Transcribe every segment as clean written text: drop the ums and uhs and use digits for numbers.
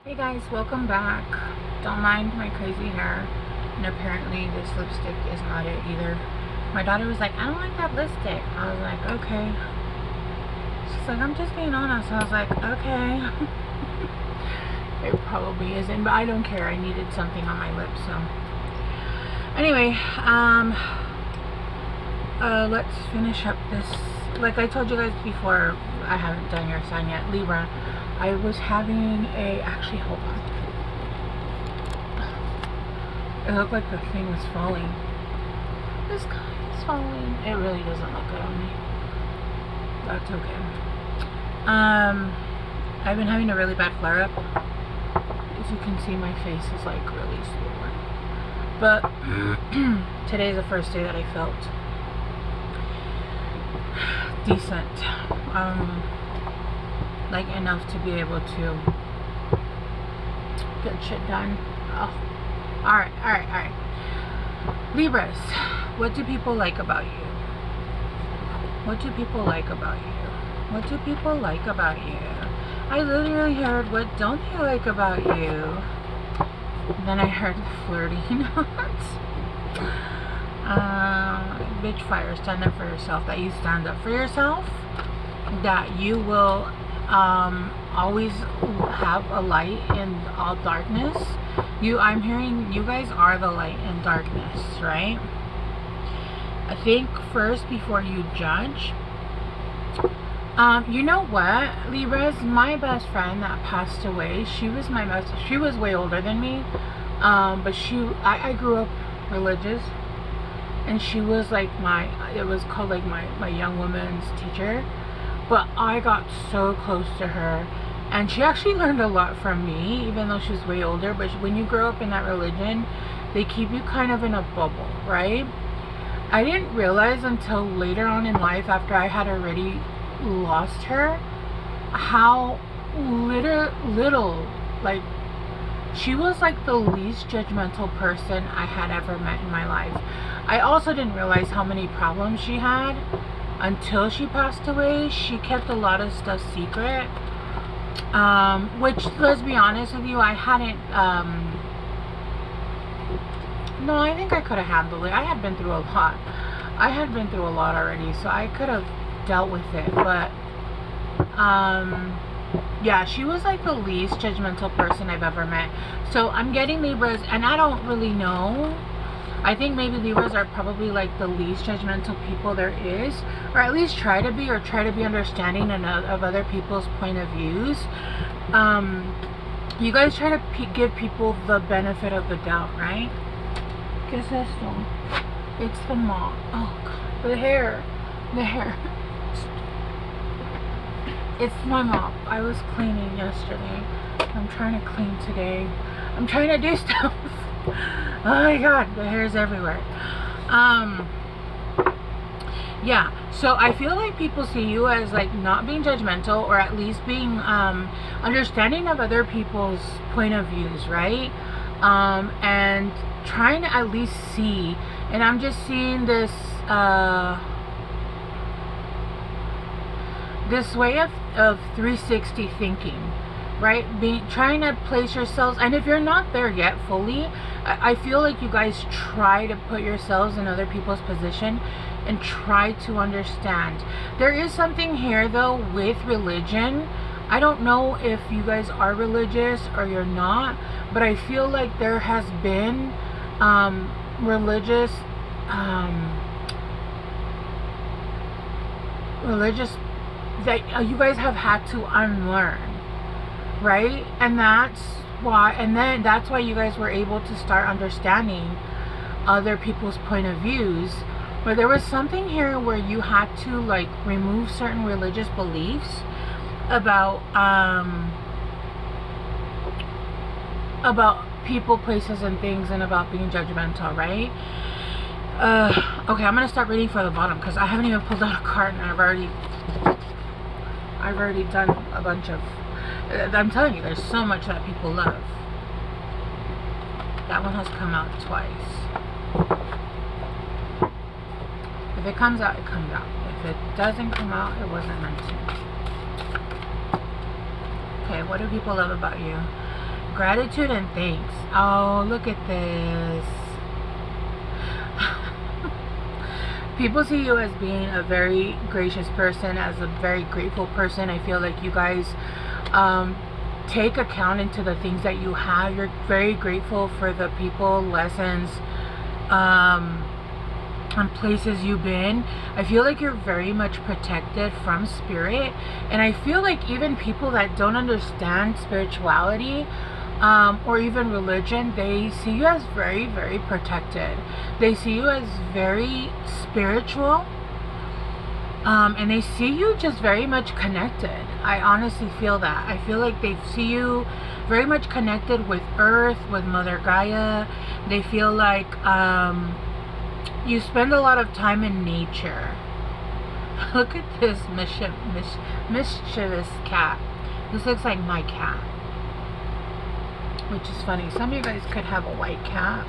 Hey guys, welcome back. Don't mind my crazy hair. And apparently this lipstick is not it either. My daughter was like, I don't like that lipstick. I was like, okay. She's like, I'm just being honest. I was like, okay. It probably isn't, but I don't care. I needed something on my lips, so. Anyway, let's finish up this. Like I told you guys before, I haven't done your sign yet, Libra. I was having actually, hold on. It looked like the thing was falling. The sky is falling. It really doesn't look good on me. That's okay. I've been having a really bad flare up. As you can see, my face is like really swollen. But today's the first day that I felt decent. Like enough to be able to get shit done. Oh. Alright. Libras, what do people like about you? What do people like about you? What do people like about you? I literally heard, what don't they like about you? And then I heard the flirty notes. Bitch fire, stand up for yourself. That you stand up for yourself. That you will always have a light in all darkness. I'm hearing you guys are the light in darkness, right? I think first, before you judge, you know what, Libras, my best friend that passed away, she was way older than me, but I grew up religious, and she was like it was called like my young woman's teacher. But I got so close to her, and she actually learned a lot from me, even though she was way older. But when you grow up in that religion, they keep you kind of in a bubble, right? I didn't realize until later on in life, after I had already lost her, how little, like, she was like the least judgmental person I had ever met in my life. I also didn't realize how many problems she had. Until she passed away, she kept a lot of stuff secret, which, let's be honest with you, I hadn't, no, I think I could have handled it. I had been through a lot. I had been through a lot already, so I could have dealt with it, but, yeah, she was like the least judgmental person I've ever met. So I'm getting Libras, and I don't really know. I think maybe Libras are probably like the least judgmental people there is, or at least try to be understanding of other people's point of views. You guys try to give people the benefit of the doubt, right? ¿Qué es esto? It's the mop. Oh God, the hair. It's my mop. I was cleaning yesterday. I'm trying to clean today. I'm trying to do stuff. Oh my God, the hair's everywhere. Yeah, so I feel like people see you as like not being judgmental, or at least being understanding of other people's point of views, right? And trying to at least see, and I'm just seeing this this way of 360 thinking, right? Trying to place yourselves, and if you're not there yet fully, I feel like you guys try to put yourselves in other people's position and try to understand. There is something here though with religion. I don't know if you guys are religious or you're not, but I feel like there has been religious that you guys have had to unlearn, right? And that's why you guys were able to start understanding other people's point of views. But there was something here where you had to like remove certain religious beliefs about people, places, and things, and about being judgmental, right? Okay, I'm gonna start reading for the bottom because I haven't even pulled out a card, and I've already done a bunch of. I'm telling you, there's so much that people love. That one has come out twice. If it comes out, it comes out. If it doesn't come out, it wasn't meant to. Okay, what do people love about you? Gratitude and thanks. Oh, look at this. People see you as being a very gracious person, as a very grateful person. I feel like you guys take account into the things that you have. You're very grateful for the people, lessons, and places you've been. I feel like you're very much protected from spirit, and I feel like even people that don't understand spirituality or even religion, they see you as very, very protected. They see you as very spiritual, and they see you just very much connected. I honestly feel that. I feel like they see you very much connected with Earth, with Mother Gaia. They feel like you spend a lot of time in nature. Look at this mischievous cat. This looks like my cat, which is funny. Some of you guys could have a white cat.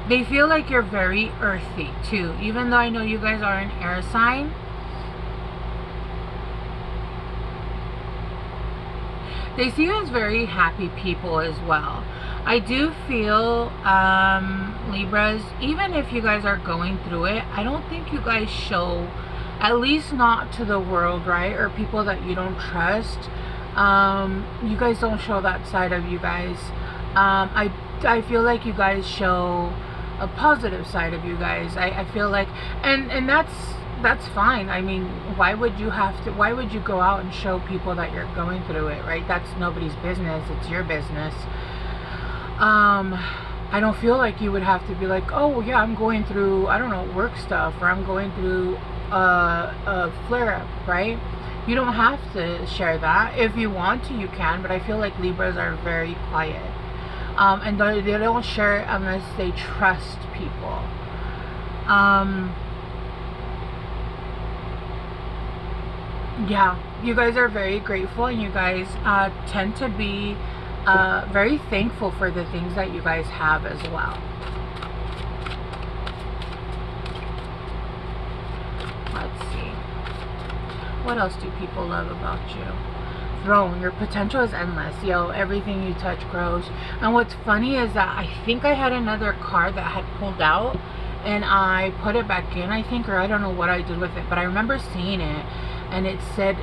They feel like you're very earthy too, even though I know you guys are an air sign. They see you as very happy people as well. I do feel, Libras, even if you guys are going through it, I don't think you guys show, at least not to the world, right? Or people that you don't trust. You guys don't show that side of you guys. I feel like you guys show a positive side of you guys. I feel like, and that's fine. I mean, why would you go out and show people that you're going through it, right? That's nobody's business. It's your business. I don't feel like you would have to be like, oh yeah, I'm going through, I don't know, work stuff, or I'm going through a flare-up, right? You don't have to share that. If you want to, you can, but I feel like Libras are very quiet. And they don't share it unless they trust people. Yeah, you guys are very grateful, and you guys tend to be very thankful for the things that you guys have as well. Let's see. What else do people love about you? Throne, your potential is endless. Yo, everything you touch grows. And what's funny is that I think I had another card that had pulled out, and I put it back in, I think, or I don't know what I did with it, but I remember seeing it, and it said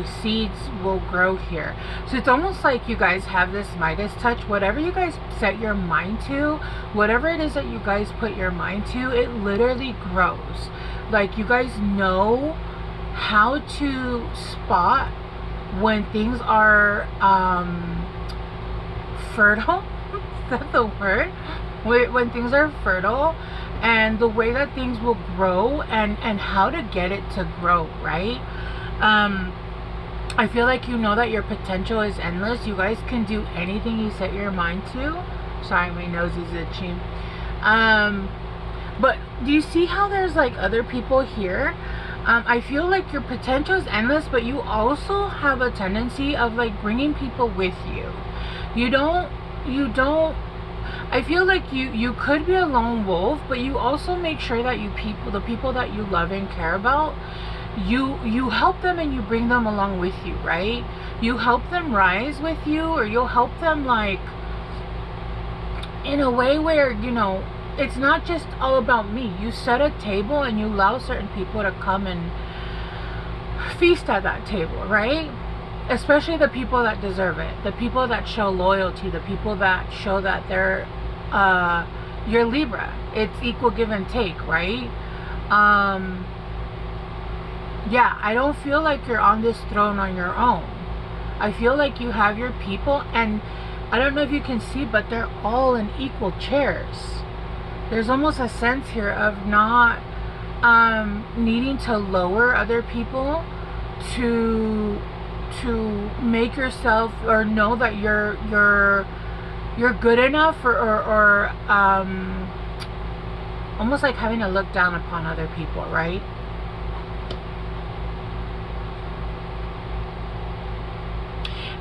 seeds will grow here. So it's almost like you guys have this Midas touch. Whatever you guys set your mind to, whatever it is that you guys put your mind to, it literally grows. Like, you guys know how to spot when things are fertile. Is that the word? When things are fertile, and the way that things will grow, and how to get it to grow, right? I feel like you know that your potential is endless. You guys can do anything you set your mind to. Sorry, my nose is itchy. But do you see how there's like other people here? I feel like your potential is endless, but you also have a tendency of like bringing people with you. You don't, I feel like you could be a lone wolf, but you also make sure that the people that you love and care about, you help them and you bring them along with you, right? You help them rise with you, or you'll help them like in a way where, you know, it's not just all about me. You set a table and you allow certain people to come and feast at that table, right? Especially the people that deserve it, the people that show loyalty, the people that show that they're you're Libra. It's equal give and take, right? Yeah, I don't feel like you're on this throne on your own. I feel like you have your people, and I don't know if you can see, but they're all in equal chairs. There's almost a sense here of not needing to lower other people to make yourself, or know that you're good enough, or almost like having to look down upon other people, right?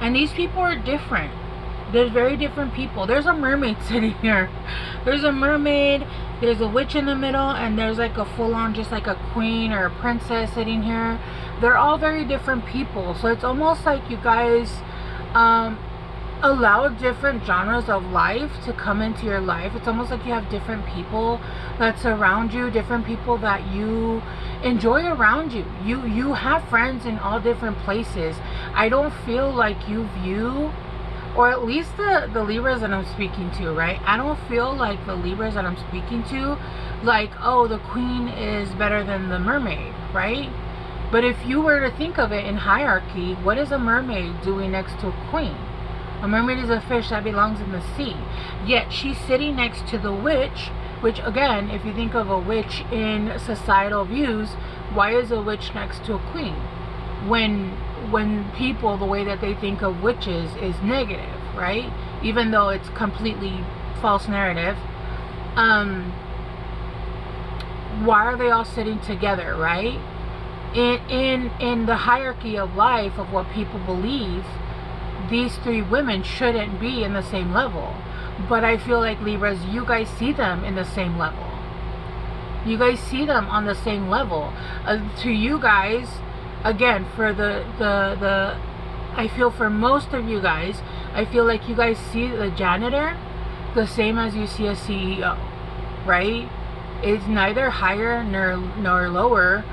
And these people are different. There's very different people. There's a mermaid sitting here. There's a mermaid, there's a witch in the middle, and there's like a full-on, just like a queen or a princess sitting here. They're all very different people. So it's almost like you guys allow different genres of life to come into your life. It's almost like you have different people that surround you, different people that you enjoy around you. You have friends in all different places. I don't feel like you view, or at least the Libras that I'm speaking to, right? I don't feel like the Libras that I'm speaking to, like, oh, the queen is better than the mermaid, right? But if you were to think of it in hierarchy, what is a mermaid doing next to a queen? A mermaid is a fish that belongs in the sea. Yet she's sitting next to the witch, which again, if you think of a witch in societal views, why is a witch next to a queen? When people, the way that they think of witches is negative, right? Even though it's completely false narrative. Why are they all sitting together, right? In the hierarchy of life of what people believe, these three women shouldn't be in the same level. But I feel like Libras, you guys see them in the same level. You guys see them on the same level. To you guys, again, for the I feel for most of you guys, I feel like you guys see the janitor the same as you see a CEO, right? It's neither higher nor lower.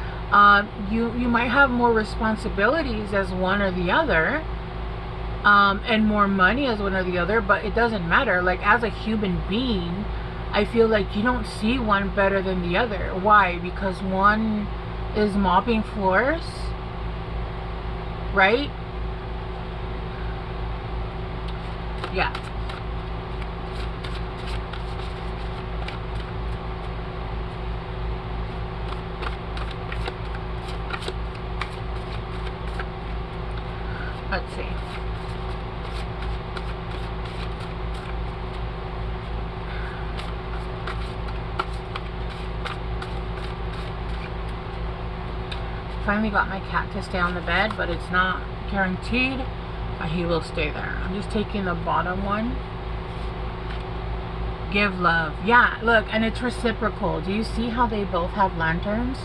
You might have more responsibilities as one or the other, and more money as one or the other, but it doesn't matter. Like, as a human being, I feel like you don't see one better than the other. Why? Because one is mopping floors, right? Yeah. Let's see. Finally got my cat to stay on the bed, but it's not guaranteed he will stay there. I'm just taking the bottom one. Give love. Yeah, look, and it's reciprocal. Do you see how they both have lanterns?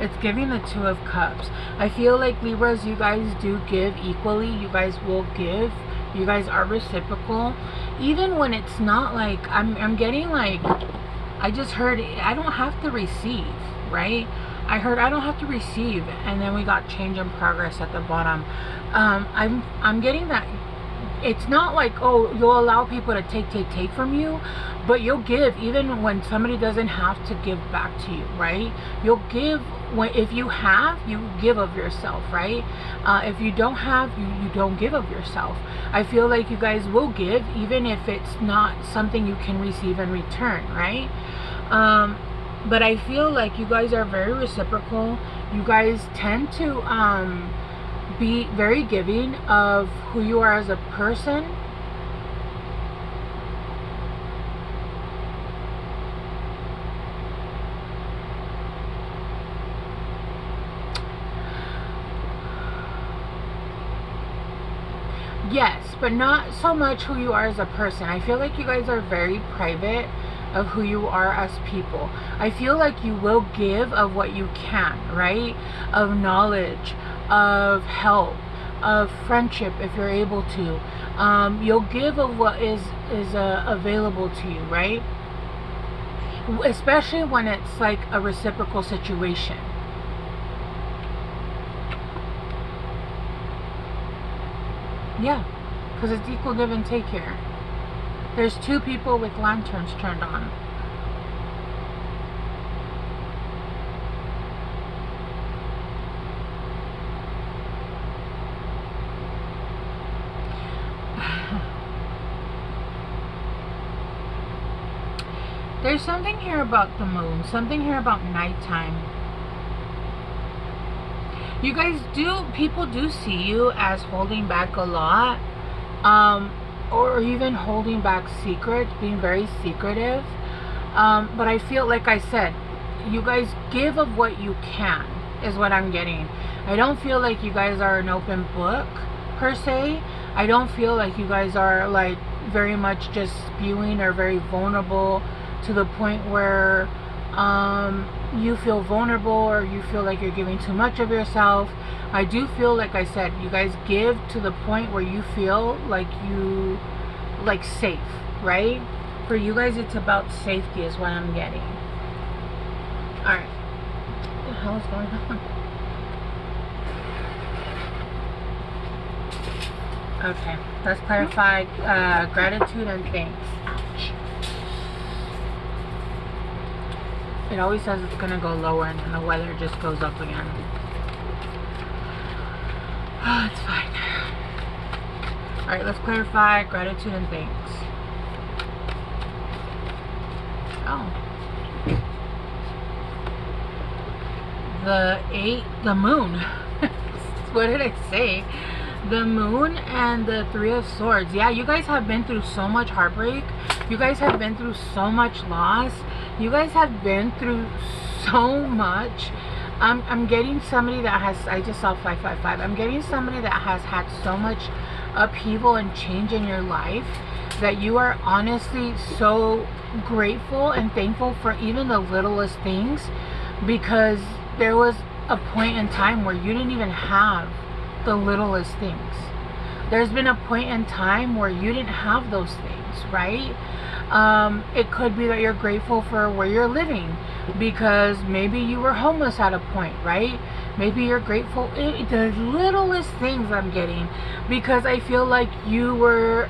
It's giving the Two of Cups. I feel like Libras, you guys do give equally. You guys will give. You guys are reciprocal. Even when it's not like, I'm getting like, I just heard, I don't have to receive, right? I heard I don't have to receive, and then we got change in progress at the bottom. I'm getting that it's not like, oh, you'll allow people to take from you, but you'll give even when somebody doesn't have to give back to you, right? You'll give when, if you have, you give of yourself, right? If you don't have, you don't give of yourself. I feel like you guys will give even if it's not something you can receive in return, right? But I feel like you guys are very reciprocal. You guys tend to be very giving of who you are as a person. Yes, but not so much who you are as a person. I feel like you guys are very private of who you are as people. I feel like you will give of what you can, right? Of knowledge, of help, of friendship if you're able to. You'll give of what is available to you, right? Especially when it's like a reciprocal situation. Yeah, because it's equal give and take here. There's two people with lanterns turned on. There's something here about the moon, something here about nighttime. You guys do, people do see you as holding back a lot, or even holding back secrets, being very secretive. But I feel, like I said, you guys give of what you can, is what I'm getting. I don't feel like you guys are an open book, per se. I don't feel like you guys are like very much just spewing or very vulnerable to the point where you feel vulnerable or you feel like you're giving too much of yourself. I do feel, like I said, you guys give to the point where you feel like you, like, safe, right? For you guys, it's about safety is what I'm getting. Alright. What the hell is going on? Okay. Let's clarify gratitude and thanks. Ouch. It always says it's going to go lower and then the weather just goes up again. Oh, it's fine. Alright, let's clarify gratitude and thanks. Oh. The moon. What did I say? The moon and the Three of Swords. Yeah, you guys have been through so much heartbreak. You guys have been through so much loss. You guys have been through so much. I'm getting somebody that has, I just saw 555. I'm getting somebody that has had so much upheaval and change in your life that you are honestly so grateful and thankful for even the littlest things, because there was a point in time where you didn't even have the littlest things. There's been a point in time where you didn't have those things, right? It could be that you're grateful for where you're living, because maybe you were homeless at a point, right? Maybe you're grateful. The littlest things I'm getting, because I feel like you were,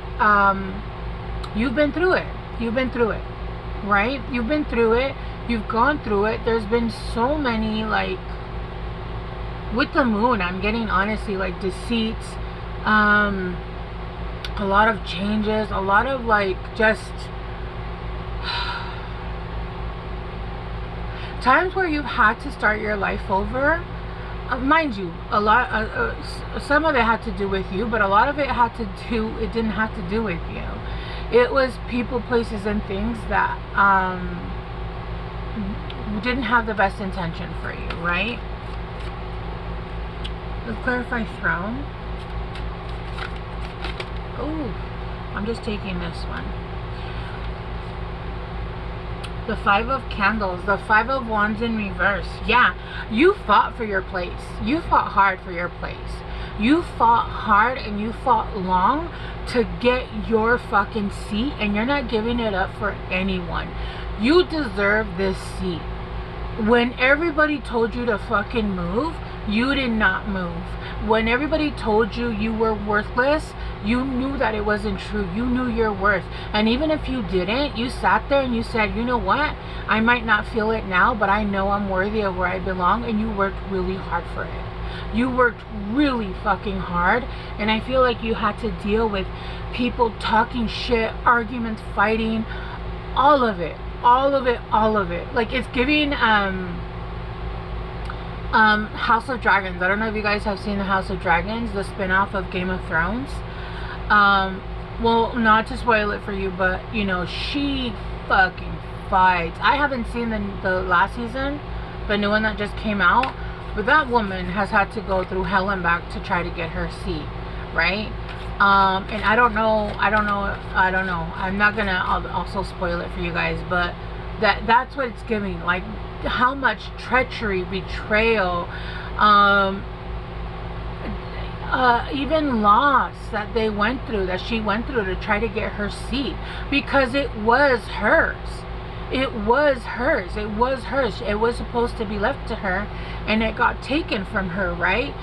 you've been through it. You've been through it, right? You've been through it. You've gone through it. There's been so many, like, with the moon, I'm getting honestly like deceits, a lot of changes, a lot of like just times where you've had to start your life over. Mind you, a lot, some of it had to do with you, but a lot of it had to do, it didn't have to do with you. It was people, places, and things that didn't have the best intention for you, right? Let's clarify throne. Oh, I'm just taking this one. The Five of Candles, the Five of Wands in reverse. Yeah, you fought for your place. You fought hard for your place. You fought hard and you fought long to get your fucking seat, and you're not giving it up for anyone. You deserve this seat. When everybody told you to fucking move, you did not move. When everybody told you you were worthless, you knew that it wasn't true. You knew your worth. And even if you didn't, you sat there and you said, you know what? I might not feel it now, but I know I'm worthy of where I belong. And you worked really hard for it. You worked really fucking hard. And I feel like you had to deal with people talking shit, arguments, fighting, all of it. All of it, all of it. Like, it's giving House of Dragons. I don't know if you guys have seen the House of Dragons, the spin-off of Game of Thrones. Well, not to spoil it for you, but you know, she fucking fights. I haven't seen the last season, the new one that just came out, but that woman has had to go through hell and back to try to get her seat, right? And I don't know. I'm not gonna also spoil it for you guys, but that's what it's giving. Like, how much treachery, betrayal, even loss that they went through, that she went through to try to get her seat, because it was hers. It was hers. It was hers. It was supposed to be left to her, and it got taken from her, right?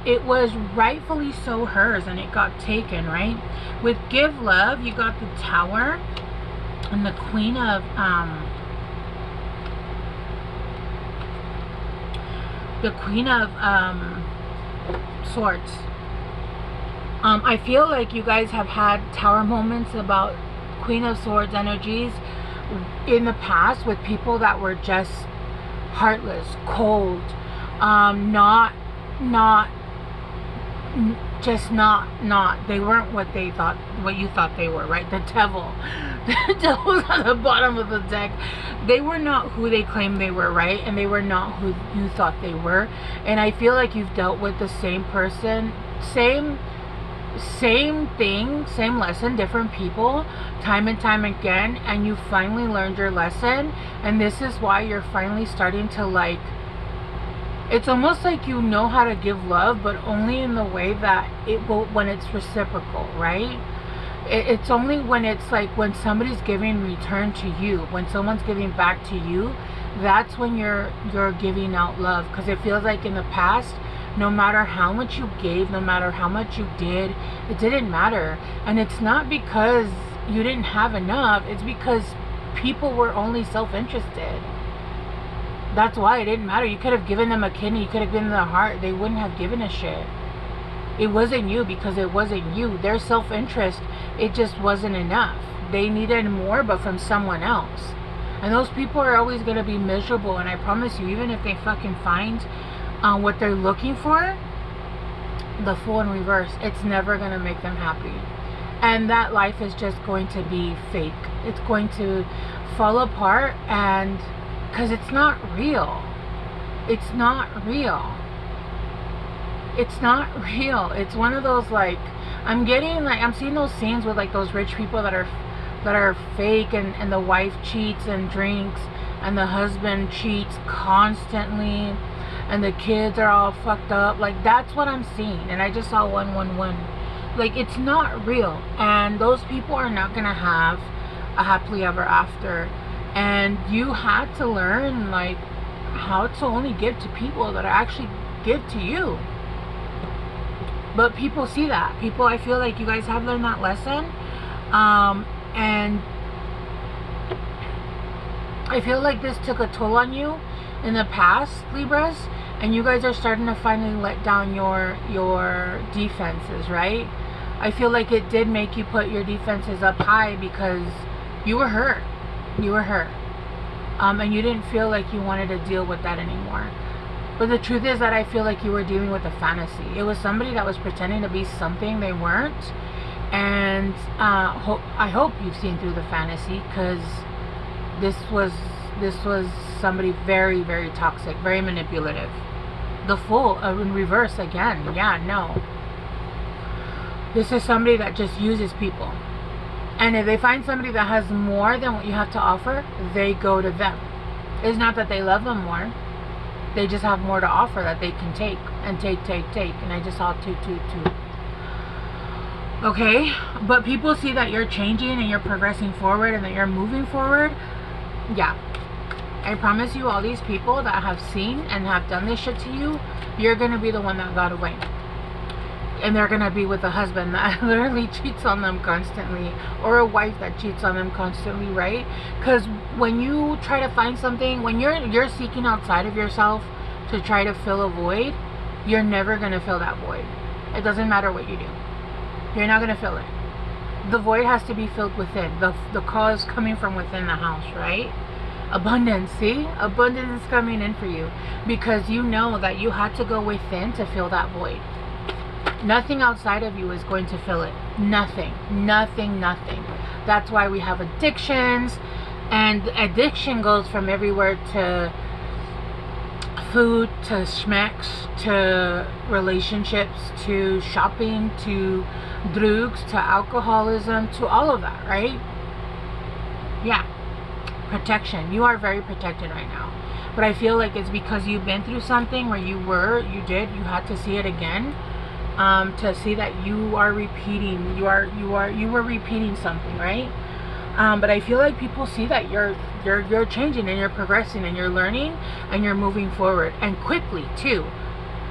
It was rightfully so hers, and it got taken, right? With Give Love, you got the Tower and the Queen of Swords. I feel like you guys have had Tower moments about Queen of Swords energies in the past with people that were just heartless, cold, not they weren't what they thought, what you thought they were, right? The devil the devil's on the bottom of the deck. They were not who they claimed they were, right? And they were not who you thought they were. And I feel like you've dealt with the same person, same same thing, same lesson, different people, time and time again, and you finally learned your lesson. And this is why you're finally starting to like, it's almost like you know how to give love, but only in the way that it will, when it's reciprocal, right? It's only when it's like when somebody's giving return to you, when someone's giving back to you, that's when you're giving out love. Because it feels like in the past, no matter how much you gave, no matter how much you did, it didn't matter. And it's not because you didn't have enough, it's because people were only self-interested. That's why it didn't matter. You could have given them a kidney, you could have given them a heart, they wouldn't have given a shit. It wasn't you, because it wasn't you. Their self-interest, it just wasn't enough. They needed more, but from someone else. And those people are always going to be miserable. And I promise you, even if they fucking find what they're looking for, the Fool in reverse, it's never going to make them happy. And that life is just going to be fake. It's going to fall apart, and because it's not real. It's not real. It's not real. It's one of those, like, I'm seeing those scenes with like those rich people that are fake, and the wife cheats and drinks, and the husband cheats constantly, and the kids are all fucked up. Like, that's what I'm seeing. And I just saw 111. Like, it's not real, and those people are not gonna have a happily ever after. And you had to learn like how to only give to people that actually give to you. But people see that. People, I feel like you guys have learned that lesson. And I feel like this took a toll on you in the past, Libras. And you guys are starting to finally let down your defenses, right? I feel like it did make you put your defenses up high because you were hurt. You were hurt. And you didn't feel like you wanted to deal with that anymore. But the truth is that I feel like you were dealing with a fantasy. It was somebody that was pretending to be something they weren't. And I hope you've seen through the fantasy, because this was somebody very, very toxic, very manipulative. The Fool in reverse again. Yeah, no. This is somebody that just uses people. And if they find somebody that has more than what you have to offer, they go to them. It's not that they love them more. They just have more to offer that they can take. And take. And I just saw 2. Okay? But people see that you're changing and you're progressing forward and that you're moving forward. Yeah. I promise you, all these people that have seen and have done this shit to you, you're going to be the one that got away. And they're going to be with a husband that literally cheats on them constantly, or a wife that cheats on them constantly, right? Because when you try to find something, when you're seeking outside of yourself to try to fill a void, you're never going to fill that void. It doesn't matter what you do. You're not going to fill it. The void has to be filled within. The cause coming from within the house, right? Abundance, see? Abundance is coming in for you because you know that you had to go within to fill that void. Nothing outside of you is going to fill it. Nothing. That's why we have addictions, and addiction goes from everywhere to food, to schmecks, to relationships, to shopping, to drugs, to alcoholism, to all of that, right? Yeah. Protection. You are very protected right now. But I feel like it's because you've been through something where you had to see it again. To see that you are repeating, you were repeating something, right? But I feel like people see that you're changing and you're progressing and you're learning and you're moving forward, and quickly too.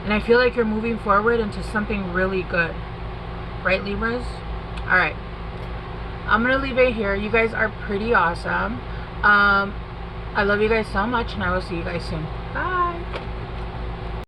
And I feel like you're moving forward into something really good, right, Libras? All right, I'm gonna leave it here. You guys are pretty awesome. I love you guys so much, and I will see you guys soon. Bye.